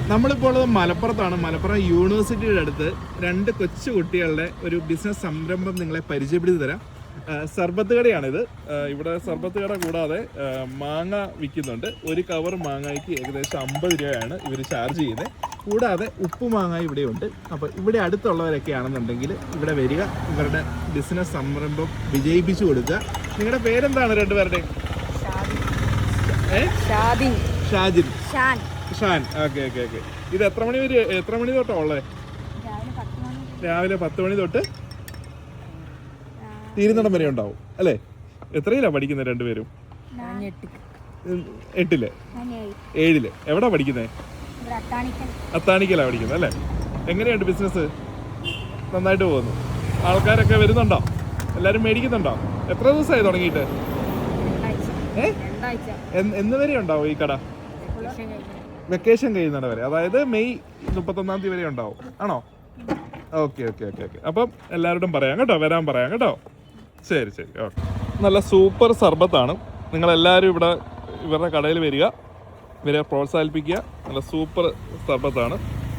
നമ്മളിപ്പോൾ ഉള്ളത് മലപ്പുറത്താണ്. മലപ്പുറം യൂണിവേഴ്സിറ്റിയുടെ അടുത്ത് 2 കൊച്ചു കുട്ടികളുടെ ഒരു ബിസിനസ് സംരംഭം നിങ്ങളെ പരിചയപ്പെടുത്തി തരാം. സർബത്ത് കടയാണിത്. ഇവിടെ സർബത്ത് കട കൂടാതെ മാങ്ങ വിൽക്കുന്നുണ്ട്. ഒരു കവർ മാങ്ങയ്ക്ക് ഏകദേശം 50 രൂപയാണ് ഇവർ ചാർജ് ചെയ്യുന്നത്. കൂടാതെ ഉപ്പ് മാങ്ങ ഇവിടെയുണ്ട്. അപ്പോൾ ഇവിടെ അടുത്തുള്ളവരൊക്കെ ആണെന്നുണ്ടെങ്കിൽ ഇവിടെ വരിക, ഇവരുടെ ബിസിനസ് സംരംഭം വിജയിപ്പിച്ചു കൊടുക്കുക. നിങ്ങളുടെ പേരെന്താണ് രണ്ടുപേരുടെയും? ഷാജിൻ, ഷാൻ. ഓക്കെ. ഇത് എത്ര മണി തൊട്ടാണ് ഉള്ളത്? രാവിലെ 10 മണി തൊട്ട് തീരുന്നിടം വരെ ഉണ്ടാവും അല്ലേ? എത്രയിലാ പഠിക്കുന്നത് രണ്ടുപേരും? 8-ല് 7-ല്. എവിടാ പഠിക്കുന്നത്? അത്താണിക്കലാ പഠിക്കുന്നത് അല്ലേ? എങ്ങനെയുണ്ട് ബിസിനസ്? നന്നായിട്ട് പോകുന്നു. ആൾക്കാരൊക്കെ വരുന്നുണ്ടോ? എല്ലാരും മേടിക്കുന്നുണ്ടോ? എത്ര ദിവസമായി തുടങ്ങിയിട്ട്? എന്ന് വരെ ഉണ്ടാവും ഈ കട? വെക്കേഷൻ കഴിയുന്നിട വരെ, അതായത് മെയ് 31-ാം തീയതി വരെ ഉണ്ടാവും ആണോ? ഓക്കെ. അപ്പം എല്ലാവരോടും പറയാം കേട്ടോ, വരാൻ പറയാം കേട്ടോ. ശരി. ഓക്കെ. നല്ല സൂപ്പർ സർബത്താണ്. നിങ്ങളെല്ലാവരും ഇവരുടെ കടയിൽ വരിക, ഇവരെ പ്രോത്സാഹിപ്പിക്കുക. നല്ല സൂപ്പർ സർബത്താണ്.